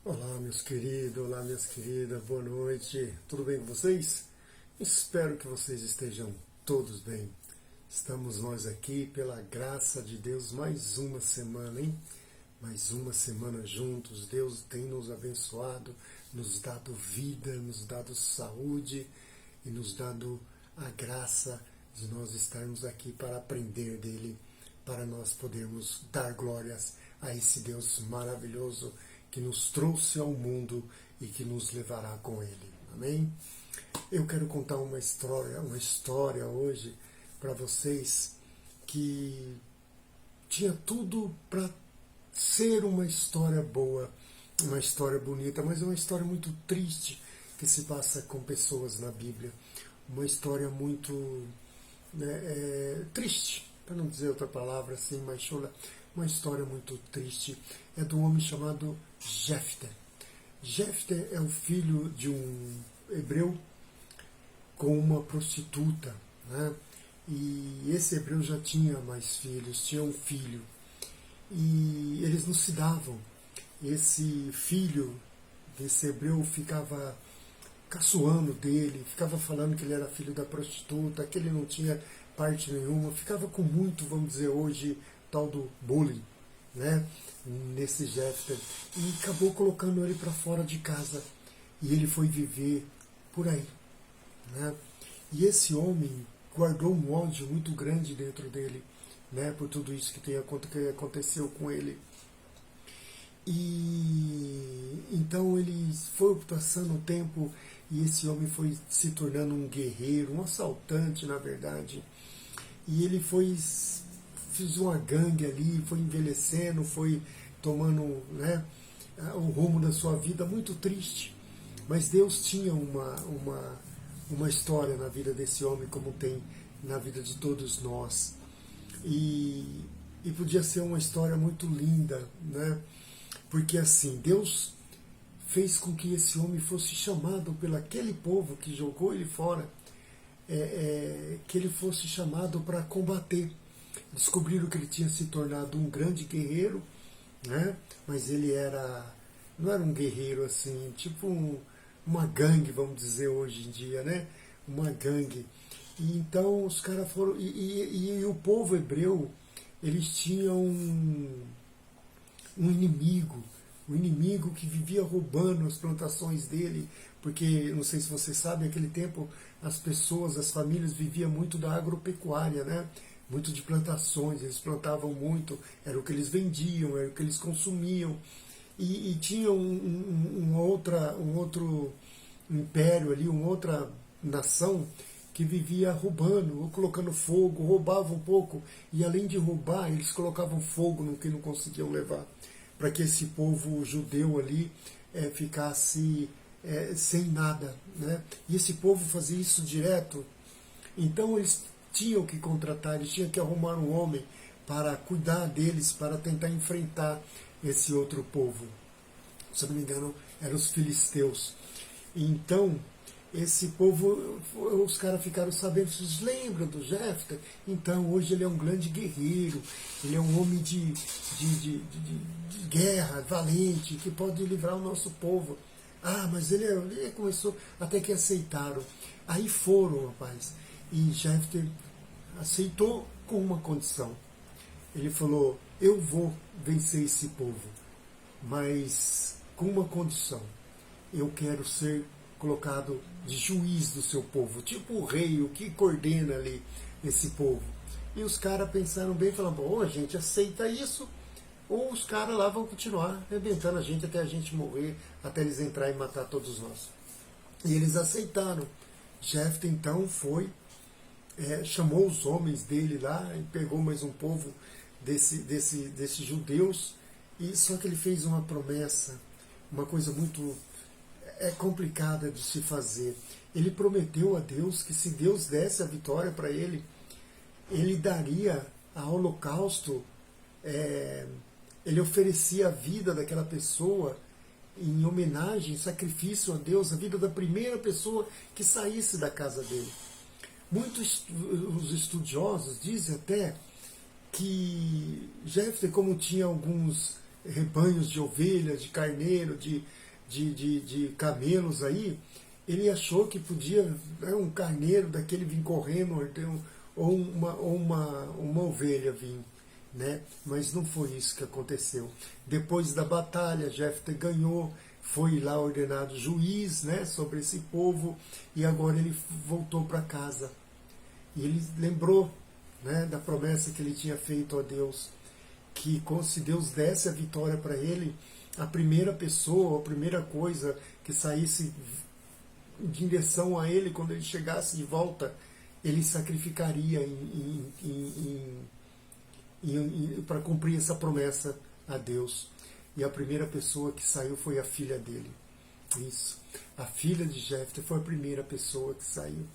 Olá, meus queridos, olá, minhas queridas, boa noite, tudo bem com vocês? Espero que vocês estejam todos bem. Estamos nós aqui, pela graça de Deus, mais uma semana, hein? Mais uma semana juntos. Deus tem nos abençoado, nos dado vida, nos dado saúde e nos dado a graça de nós estarmos aqui para aprender dele, para nós podermos dar glórias a esse Deus maravilhoso que nos trouxe ao mundo e que nos levará com ele. Amém? Eu quero contar uma história hoje para vocês que tinha tudo para ser uma história boa, uma história bonita, mas é uma história muito triste que se passa com pessoas na Bíblia. Uma história muito triste, para não dizer outra palavra assim, mais chula. Uma história muito triste. É do homem chamado Jefté. Jefté é o filho de um hebreu com uma prostituta, né? E esse hebreu já tinha mais filhos, tinha um filho. E eles não se davam. Esse filho desse hebreu ficava caçoando dele, ficava falando que ele era filho da prostituta, que ele não tinha parte nenhuma, ficava com muito, vamos dizer hoje, tal do bullying, né, nesse Jefté, e acabou colocando ele para fora de casa, e ele foi viver por aí, né? E esse homem guardou um ódio muito grande dentro dele, né, por tudo isso que aconteceu com ele. E então ele foi passando o tempo e esse homem foi se tornando um guerreiro, um assaltante, na verdade. E ele fez uma gangue ali, foi envelhecendo, foi tomando, né, o rumo da sua vida muito triste. Mas Deus tinha uma história na vida desse homem, como tem na vida de todos nós. E podia ser uma história muito linda, né? Porque assim, Deus fez com que esse homem fosse chamado pelo aquele povo que jogou ele fora, que ele fosse chamado para combater. Descobriram que ele tinha se tornado um grande guerreiro, né? Mas ele não era um guerreiro assim, tipo uma gangue, vamos dizer hoje em dia, né? Uma gangue. E então os caras foram. E o povo hebreu, eles tinham um inimigo, um inimigo que vivia roubando as plantações dele, porque, não sei se você sabe, naquele tempo as pessoas, as famílias viviam muito da agropecuária, né? Muito de plantações, eles plantavam muito, era o que eles vendiam, era o que eles consumiam, e tinha um outro império ali, uma outra nação que vivia roubando, ou colocando fogo, roubava um pouco, e além de roubar, eles colocavam fogo no que não conseguiam levar, para que esse povo judeu ali ficasse sem nada, né? E esse povo fazia isso direto. Então eles tinham que contratar, eles tinham que arrumar um homem para cuidar deles, para tentar enfrentar esse outro povo. Se eu não me engano, eram os filisteus. Então, esse povo, os caras ficaram sabendo, vocês lembram do Jefté? Então, hoje ele é um grande guerreiro, ele é um homem de guerra, valente, que pode livrar o nosso povo. Ah, mas ele começou, até que aceitaram. Aí foram, rapaz, e Jefté aceitou com uma condição. Ele falou, eu vou vencer esse povo, mas com uma condição. Eu quero ser colocado de juiz do seu povo, tipo o rei, o que coordena ali esse povo. E os caras pensaram bem e falaram, ou a gente aceita isso, ou os caras lá vão continuar arrebentando a gente até a gente morrer, até eles entrarem e matar todos nós. E eles aceitaram. Jefté então foi, chamou os homens dele lá e pegou mais um povo desses judeus, e só que ele fez uma promessa, uma coisa muito complicada de se fazer. Ele prometeu a Deus que se Deus desse a vitória para ele, ele daria a holocausto, ele oferecia a vida daquela pessoa em homenagem, em sacrifício a Deus, a vida da primeira pessoa que saísse da casa dele. Muitos os estudiosos dizem até que Jefté, como tinha alguns rebanhos de ovelhas, de carneiro, de camelos aí, ele achou que podia, né, um carneiro daquele vir correndo, ou uma ovelha vir. Né? Mas não foi isso que aconteceu. Depois da batalha, Jefté ganhou, foi lá ordenado juiz, né, sobre esse povo, e agora ele voltou para casa. E ele lembrou, né, da promessa que ele tinha feito a Deus, que se Deus desse a vitória para ele, a primeira pessoa, a primeira coisa que saísse em direção a ele, quando ele chegasse de volta, ele sacrificaria para cumprir essa promessa a Deus. E a primeira pessoa que saiu foi a filha dele. Isso. A filha de Jefté foi a primeira pessoa que saiu.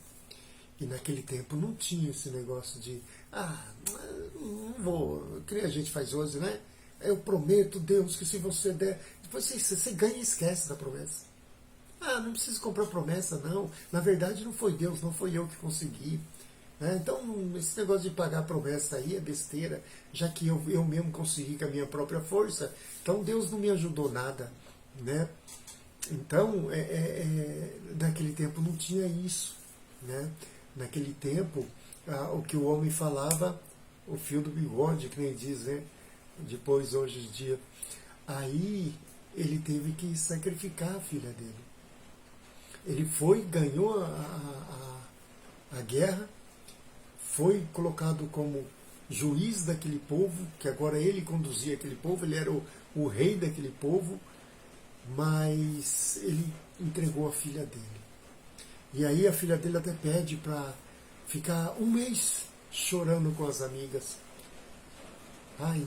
E naquele tempo não tinha esse negócio de não vou, que nem a gente faz hoje, né? Eu prometo, Deus, que se você der, depois você ganha e esquece da promessa. Não preciso comprar promessa, não. Na verdade não foi Deus, não foi eu que consegui. Então, esse negócio de pagar promessa aí é besteira, já que eu mesmo consegui com a minha própria força, então Deus não me ajudou nada. Né? Então, naquele tempo não tinha isso. Né? Naquele tempo, o que o homem falava, o fio do bigode, que nem diz, né? Depois, hoje em dia. Aí, ele teve que sacrificar a filha dele. Ele foi, ganhou a guerra, foi colocado como juiz daquele povo, que agora ele conduzia aquele povo, ele era o rei daquele povo, mas ele entregou a filha dele. E aí a filha dele até pede para ficar um mês chorando com as amigas.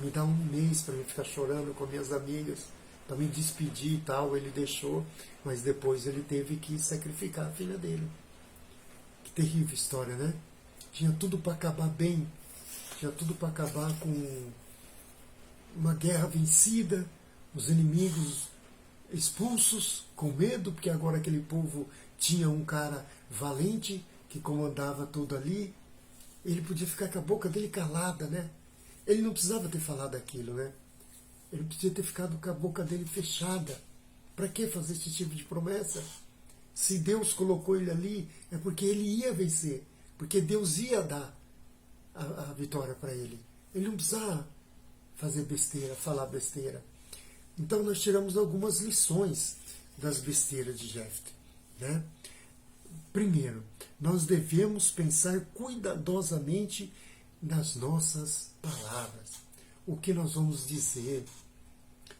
Me dá um mês para eu ficar chorando com minhas amigas, para me despedir e tal. Ele deixou, mas depois ele teve que sacrificar a filha dele. Que terrível história, né? Tinha tudo para acabar bem, tinha tudo para acabar com uma guerra vencida, os inimigos expulsos, com medo, porque agora aquele povo tinha um cara valente que comandava tudo ali. Ele podia ficar com a boca dele calada, né? Ele não precisava ter falado aquilo, né? Ele podia ter ficado com a boca dele fechada. Para que fazer esse tipo de promessa? Se Deus colocou ele ali, é porque ele ia vencer. Porque Deus ia dar a vitória para ele. Ele não precisava fazer besteira, falar besteira. Então nós tiramos algumas lições das besteiras de Jefté. Né? Primeiro, nós devemos pensar cuidadosamente nas nossas palavras. O que nós vamos dizer.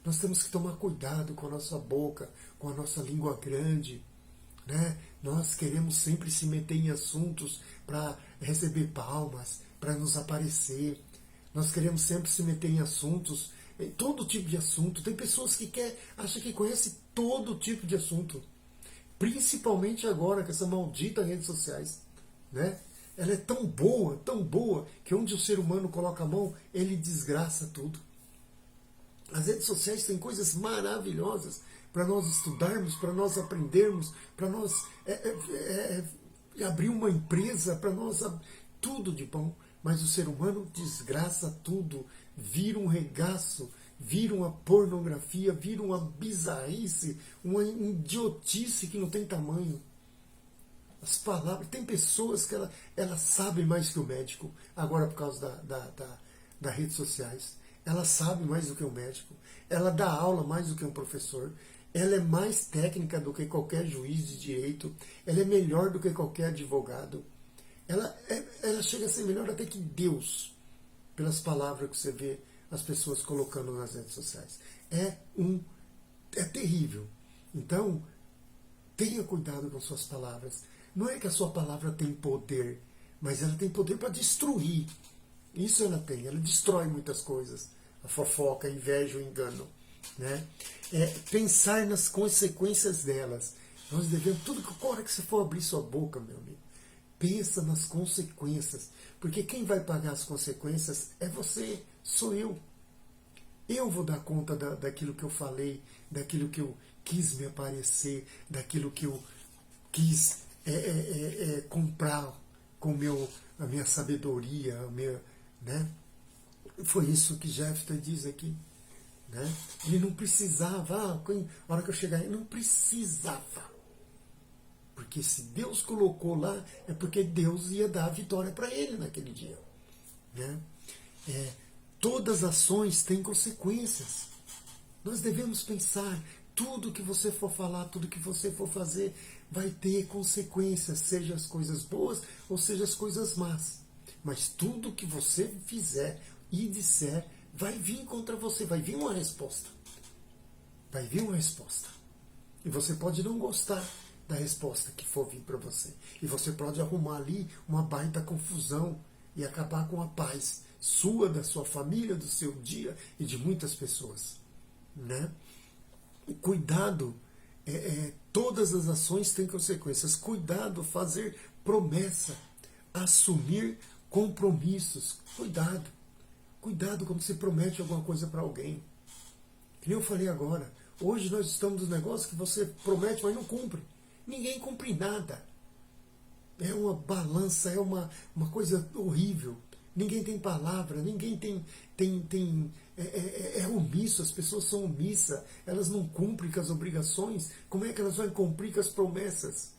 Nós temos que tomar cuidado com a nossa boca, com a nossa língua grande. Né? Nós queremos sempre se meter em assuntos para receber palmas, para nos aparecer. Nós queremos sempre se meter em assuntos, em todo tipo de assunto. Tem pessoas que acham que conhecem todo tipo de assunto. Principalmente agora com essa maldita redes sociais. Né? Ela é tão boa, que onde o ser humano coloca a mão, ele desgraça tudo. As redes sociais têm coisas maravilhosas para nós estudarmos, para nós aprendermos, para nós abrir uma empresa, para nós tudo de bom. Mas o ser humano desgraça tudo, vira um regaço, vira uma pornografia, vira uma bizarrice, uma idiotice que não tem tamanho. As palavras, tem pessoas que ela sabe mais que o médico, agora por causa das redes sociais. Ela sabe mais do que o médico, ela dá aula mais do que um professor, ela é mais técnica do que qualquer juiz de direito, ela é melhor do que qualquer advogado, ela chega a ser melhor até que Deus, pelas palavras que você vê as pessoas colocando nas redes sociais. É terrível. Então, tenha cuidado com suas palavras. Não é que a sua palavra tem poder, mas ela tem poder para destruir. Isso ela tem, ela destrói muitas coisas. A fofoca, a inveja, o engano. Né? Pensar nas consequências delas. Nós devemos, tudo que hora que você for abrir sua boca, meu amigo, pensa nas consequências. Porque quem vai pagar as consequências é você, sou eu. Eu vou dar conta daquilo que eu falei, daquilo que eu quis me aparecer, daquilo que eu quis comprar com a minha sabedoria, né? Foi isso que Jefté diz aqui. Né? Ele não precisava, a hora que eu chegar, ele não precisava. Porque se Deus colocou lá, é porque Deus ia dar a vitória para ele naquele dia. Né? Todas as ações têm consequências. Nós devemos pensar, tudo que você for falar, tudo que você for fazer, vai ter consequências, seja as coisas boas ou seja as coisas más. Mas tudo que você fizer e disser, vai vir contra você, vai vir uma resposta. Vai vir uma resposta. E você pode não gostar da resposta que for vir para você. E você pode arrumar ali uma baita confusão e acabar com a paz sua, da sua família, do seu dia e de muitas pessoas. Né? O cuidado, todas as ações têm consequências. Cuidado, fazer promessa, assumir compromissos. Cuidado. Cuidado quando você promete alguma coisa para alguém. Que nem eu falei agora. Hoje nós estamos nos negócios que você promete, mas não cumpre. Ninguém cumpre nada. É uma balança, é uma coisa horrível. Ninguém tem palavra, ninguém é omisso, as pessoas são omissas, elas não cumprem com as obrigações, como é que elas vão cumprir com as promessas?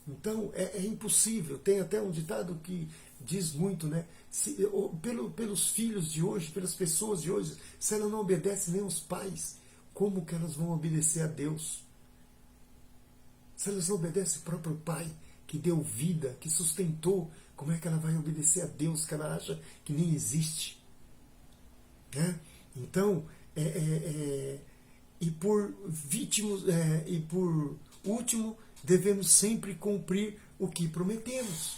Então, é impossível. Tem até um ditado que diz muito, né? Pelos filhos de hoje, pelas pessoas de hoje, se elas não obedecem nem aos pais, como que elas vão obedecer a Deus? Se elas não obedecem o próprio pai, que deu vida, que sustentou, como é que ela vai obedecer a Deus, que ela acha que nem existe? Né? Então, e por último, devemos sempre cumprir o que prometemos.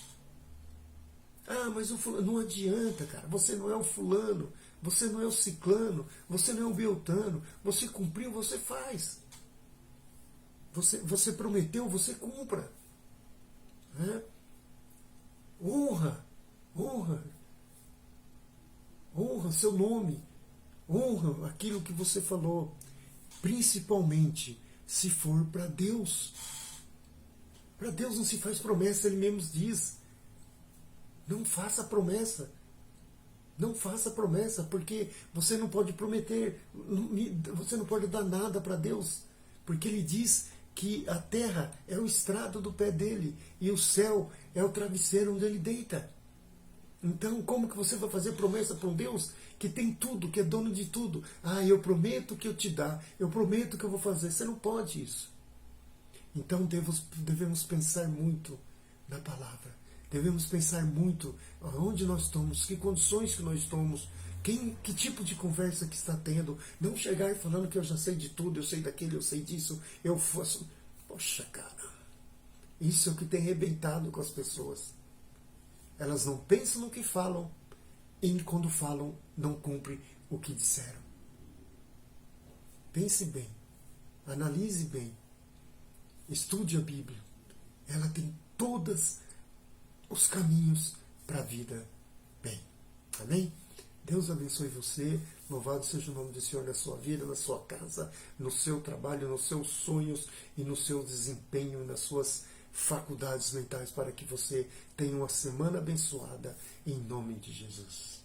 Ah, mas o fulano, não adianta, cara, você não é o fulano, você não é o ciclano, você não é o beltano, você cumpriu, você faz. Você prometeu, você cumpra. Né? Honra seu nome, honra aquilo que você falou, principalmente se for para Deus. Para Deus não se faz promessa, Ele mesmo diz. Não faça promessa. Não faça promessa, porque você não pode prometer, você não pode dar nada para Deus, porque Ele diz que a terra é o estrado do pé dele e o céu é o travesseiro onde ele deita. Então, como que você vai fazer promessa para um Deus que tem tudo, que é dono de tudo? Ah, eu prometo que eu te dá, eu prometo que eu vou fazer. Você não pode isso. Então, devemos pensar muito na palavra. Devemos pensar muito aonde nós estamos, que condições que nós estamos, que tipo de conversa que está tendo. Não chegar falando que eu já sei de tudo, eu sei daquele, eu sei disso, eu faço. Poxa, cara, isso é o que tem arrebentado com as pessoas. Elas não pensam no que falam e quando falam não cumprem o que disseram. Pense bem, analise bem, estude a Bíblia. Ela tem todos os caminhos para a vida bem. Amém? Deus abençoe você, louvado seja o nome do Senhor na sua vida, na sua casa, no seu trabalho, nos seus sonhos e no seu desempenho, nas suas faculdades mentais, para que você tenha uma semana abençoada, em nome de Jesus.